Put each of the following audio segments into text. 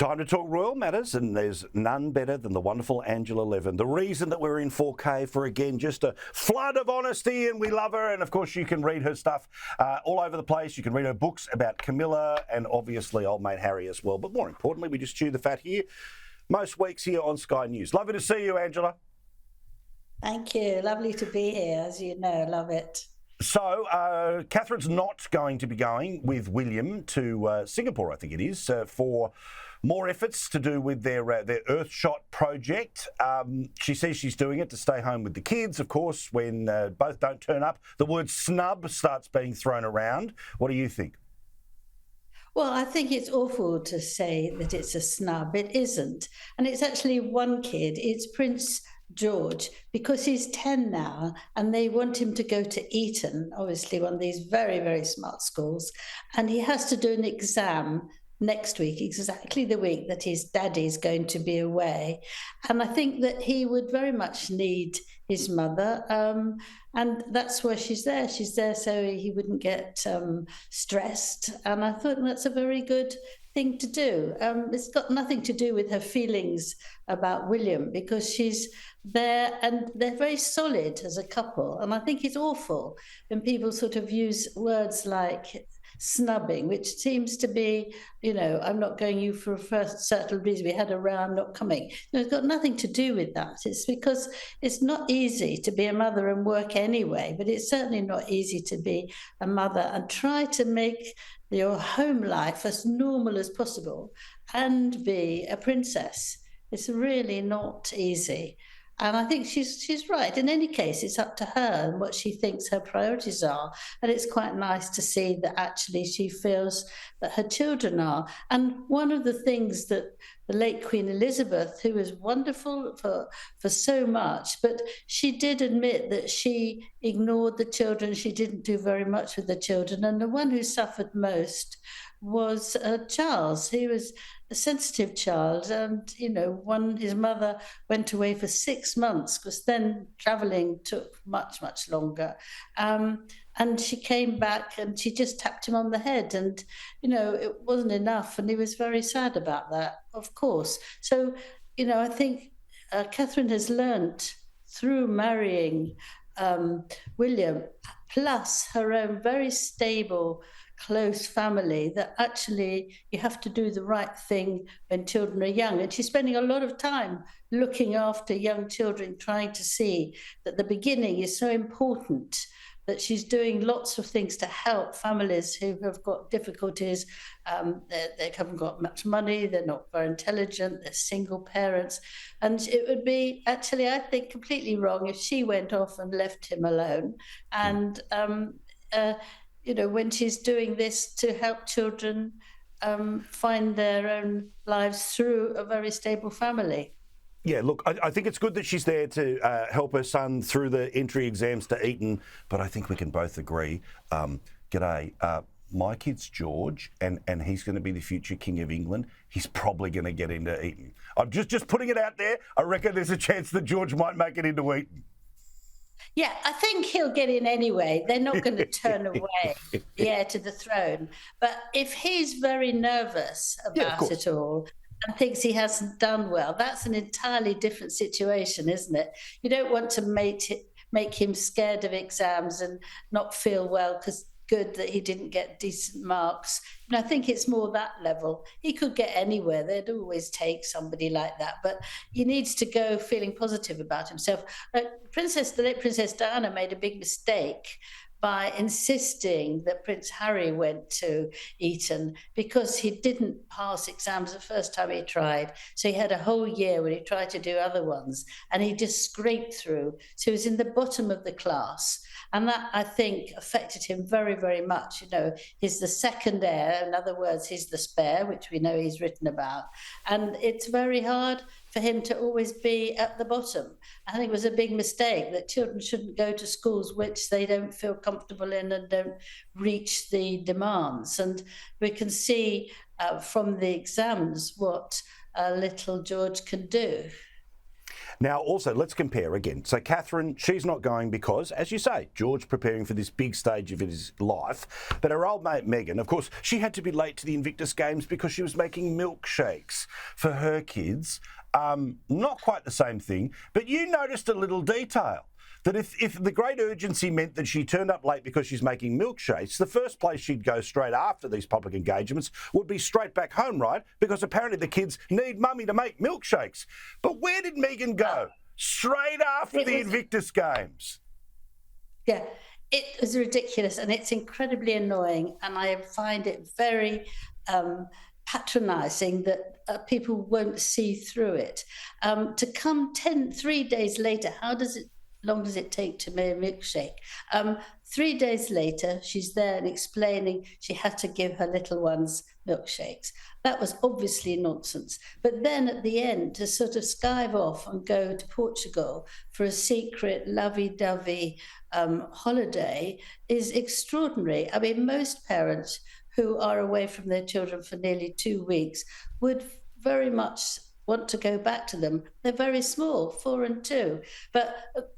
Time to talk royal matters, and there's none better than the wonderful Angela Levin. The reason that we're in 4K for, again, just a flood of honesty, and we love her. And, of course, you can read her stuff all over the place. You can read her books about Camilla and, obviously, old mate Harry as well. But more importantly, we just chew the fat here most weeks here on Sky News. Lovely to see you, Angela. Thank you. Lovely to be here, as you know. Love it. So, Catherine's not going to be going with William to Singapore, I think it is, for more efforts to do with their Earthshot project. She says she's doing it to stay home with the kids. Of course, when both don't turn up, the word snub starts being thrown around. What do you think? Well, I think it's awful to say that it's a snub. It isn't. And it's actually one kid. It's Prince George, because he's 10 now and they want him to go to Eton, obviously one of these very, very smart schools. And he has to do an exam next week, exactly the week that his daddy's going to be away. And I think that he would very much need his mother. And that's why she's there. She's there so he wouldn't get stressed. And I thought that's a very good thing to do. It's got nothing to do with her feelings about William, because she's there and they're very solid as a couple. And I think it's awful when people sort of use words like snubbing, which seems to be, I'm not going you for a first certain reason. We had a row, I'm not coming. It's got nothing to do with that. It's because it's not easy to be a mother and work anyway, but it's certainly not easy to be a mother and try to make your home life as normal as possible and be a princess. It's really not easy. And I think she's right. In any case, it's up to her and what she thinks her priorities are. And it's quite nice to see that actually she feels that her children are. And one of the things that the late Queen Elizabeth, who was wonderful for so much, but she did admit that she ignored the children. She didn't do very much with the children. And the one who suffered most was Charles. He was a sensitive child, and his mother went away for 6 months because then travelling took much longer, and she came back and she just tapped him on the head, and it wasn't enough, and he was very sad about that, of course. So I think Catherine has learnt through marrying William, plus her own very stable close family, that actually you have to do the right thing when children are young. And she's spending a lot of time looking after young children, trying to see that the beginning is so important, that she's doing lots of things to help families who have got difficulties. They haven't got much money, they're not very intelligent, they're single parents. And it would be actually, I think, completely wrong if she went off and left him alone. And when she's doing this to help children find their own lives through a very stable family. Yeah, look, I think it's good that she's there to help her son through the entry exams to Eton, but I think we can both agree, g'day, my kid's George, and he's going to be the future King of England. He's probably going to get into Eton. I'm just putting it out there. I reckon there's a chance that George might make it into Eton. Yeah, I think he'll get in anyway. They're not going to turn away the heir to the throne. But if he's very nervous about it all and thinks he hasn't done well, that's an entirely different situation, isn't it? You don't want to make him scared of exams and not feel well because good that he didn't get decent marks. I think it's more that level. He could get anywhere. They'd always take somebody like that, but he needs to go feeling positive about himself. The late Princess Diana made a big mistake by insisting that Prince Harry went to Eton because he didn't pass exams the first time he tried. So he had a whole year when he tried to do other ones and he just scraped through. So he was in the bottom of the class. And that, I think, affected him very, very much. He's the second heir. In other words, he's the spare, which we know he's written about. And it's very hard for him to always be at the bottom. I think it was a big mistake that children shouldn't go to schools which they don't feel comfortable in and don't reach the demands. And we can see from the exams what little George can do. Now, also, let's compare again. So, Catherine, she's not going because, as you say, George preparing for this big stage of his life. But her old mate Meghan, of course, she had to be late to the Invictus Games because she was making milkshakes for her kids. Not quite the same thing, but you noticed a little detail. That if the great urgency meant that she turned up late because she's making milkshakes, the first place she'd go straight after these public engagements would be straight back home, right? Because apparently the kids need mummy to make milkshakes. But where did Meghan go? Straight after the Invictus Games. Yeah, it was ridiculous and it's incredibly annoying. And I find it very patronising that people won't see through it. To come 3 days later, long does it take to make a milkshake? 3 days later, she's there and explaining she had to give her little ones milkshakes. That was obviously nonsense. But then at the end, to sort of skive off and go to Portugal for a secret lovey-dovey holiday is extraordinary. I mean, most parents who are away from their children for nearly 2 weeks would very much want to go back to them. They're very small, 4 and 2. But,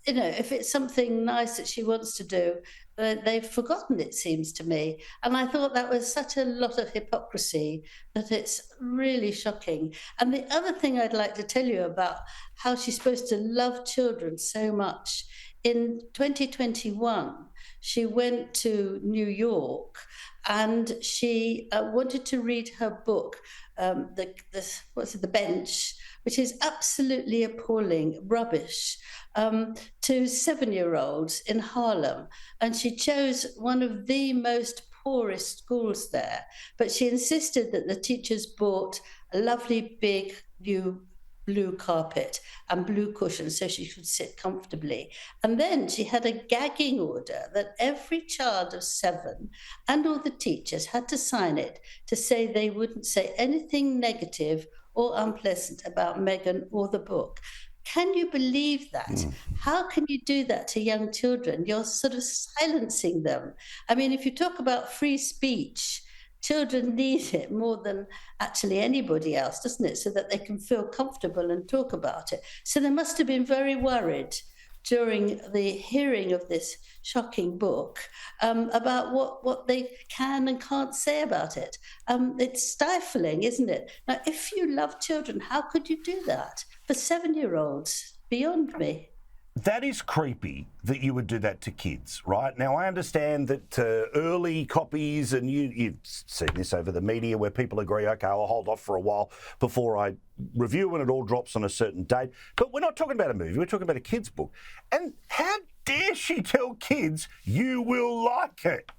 if it's something nice that she wants to do, they've forgotten, it seems to me. And I thought that was such a lot of hypocrisy that it's really shocking. And the other thing I'd like to tell you about how she's supposed to love children so much, in 2021, she went to New York and she wanted to read her book, The Bench, which is absolutely appalling rubbish, to 7-year-olds in Harlem. And she chose one of the most poorest schools there. But she insisted that the teachers bought a lovely big new blue carpet and blue cushions so she could sit comfortably. And then she had a gagging order that every child of 7 and all the teachers had to sign it to say they wouldn't say anything negative or unpleasant about Meghan or the book. Can you believe that? How can you do that to young children? You're sort of silencing them. I mean, if you talk about free speech, children need it more than actually anybody else, doesn't it? So that they can feel comfortable and talk about it. So they must have been very worried during the hearing of this shocking book about what they can and can't say about it. It's stifling, isn't it? Now, if you love children, how could you do that? For 7-year-olds, beyond me. That is creepy that you would do that to kids, right? Now, I understand that early copies, and you've seen this over the media where people agree, OK, I'll hold off for a while before I review when it all drops on a certain date. But we're not talking about a movie, we're talking about a kid's book. And how dare she tell kids you will like it?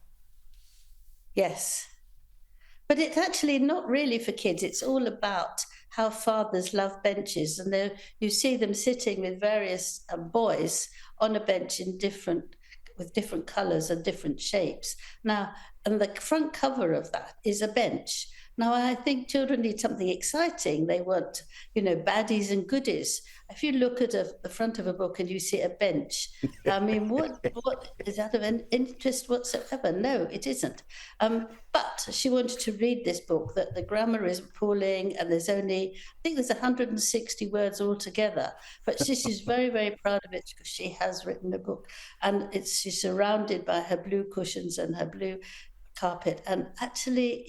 Yes. But it's actually not really for kids. It's all about how fathers love benches. And you see them sitting with various boys on a bench with different colours and different shapes. Now, and the front cover of that is a bench. Now, I think children need something exciting. They want, baddies and goodies. If you look at the front of a book and you see a bench, I mean, what is that of an interest whatsoever? No, it isn't. But she wanted to read this book, that the grammar is appalling, and there's 160 words altogether. But she's very, very proud of it because she has written a book, and she's surrounded by her blue cushions and her blue carpet. And actually,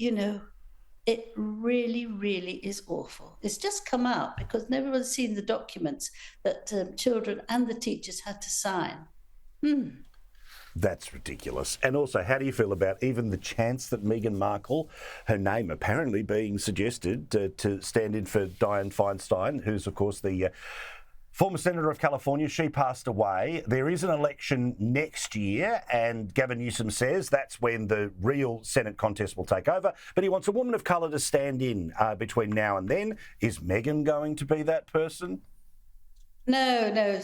it really, really is awful. It's just come out because everyone's seen the documents that children and the teachers had to sign. That's ridiculous. And also, how do you feel about even the chance that Meghan Markle, her name apparently being suggested to stand in for Dianne Feinstein, who's, of course, the former Senator of California, she passed away. There is an election next year, and Gavin Newsom says that's when the real Senate contest will take over. But he wants a woman of colour to stand in between now and then. Is Meghan going to be that person? No.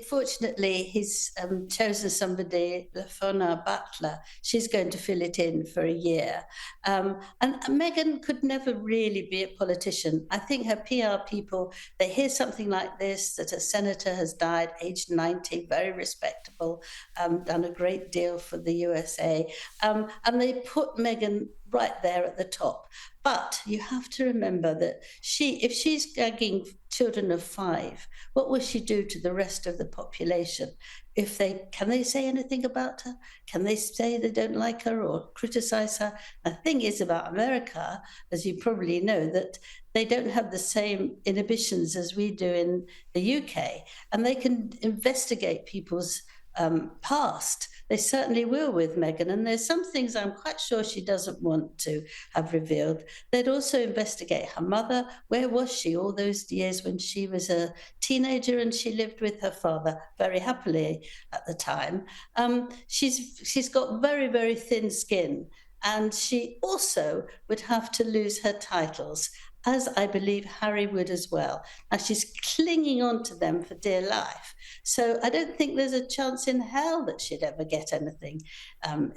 Fortunately, he's chosen somebody, Lafona Butler. She's going to fill it in for a year. And Meghan could never really be a politician. I think her PR people, they hear something like this, that a senator has died, aged 90, very respectable, done a great deal for the USA. And they put Meghan right there at the top. But you have to remember that if she's gagging children of 5, what will she do to the rest of the population? Can they say anything about her? Can they say they don't like her or criticize her? The thing is about America, as you probably know, that they don't have the same inhibitions as we do in the UK, and they can investigate people's past. They certainly will with Meghan, and there's some things I'm quite sure she doesn't want to have revealed. They'd also investigate her mother. Where was she all those years when she was a teenager and she lived with her father very happily at the time? She's got very, very thin skin, and she also would have to lose her titles, as I believe Harry would as well. Now she's clinging on to them for dear life. So I don't think there's a chance in hell that she'd ever get anything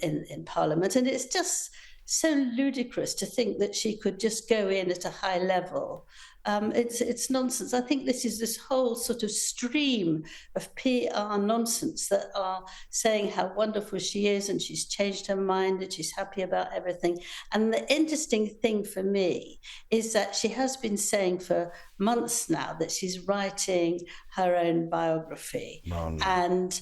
in Parliament. And it's just so ludicrous to think that she could just go in at a high level. It's nonsense. I think this whole sort of stream of PR nonsense that are saying how wonderful she is and she's changed her mind and she's happy about everything. And the interesting thing for me is that she has been saying for months now that she's writing her own biography. Oh, no. And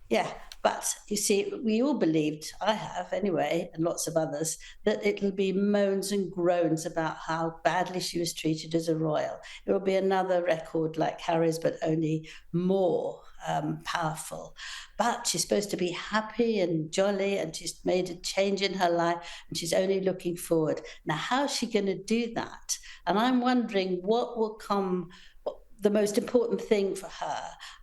yeah, but you see, we all believed, I have anyway, and lots of others, that it'll be moans and groans about how badly she was treated as a royal. It will be another record like Harry's, but only more powerful. But she's supposed to be happy and jolly, and she's made a change in her life, and she's only looking forward. Now, how's she going to do that? And I'm wondering what will come. The most important thing for her,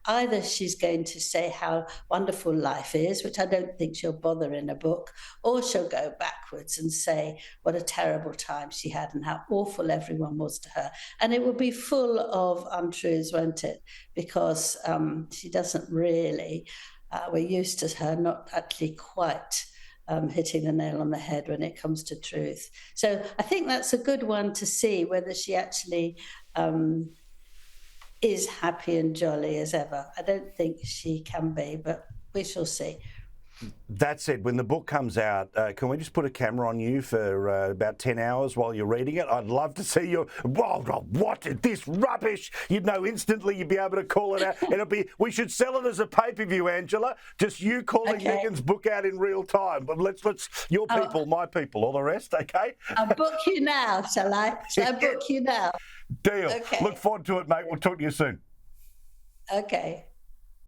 either she's going to say how wonderful life is, which I don't think she'll bother in a book, or she'll go backwards and say what a terrible time she had and how awful everyone was to her. And it will be full of untruths, won't it? Because she doesn't really, we're used to her not actually quite hitting the nail on the head when it comes to truth. So I think that's a good one to see whether she actually is happy and jolly as ever. I don't think she can be, but we shall see. That said, when the book comes out, can we just put a camera on you for about 10 hours while you're reading it? I'd love to see you. Whoa, what is this rubbish? You'd know instantly. You'd be able to call it out. We should sell it as a pay-per-view, Angela. Just you calling Meghan's book out in real time. But let's your people, my people, all the rest. Okay. I'll book you now, shall I? Shall I book you now? Deal. Okay. Look forward to it, mate. We'll talk to you soon. Okay.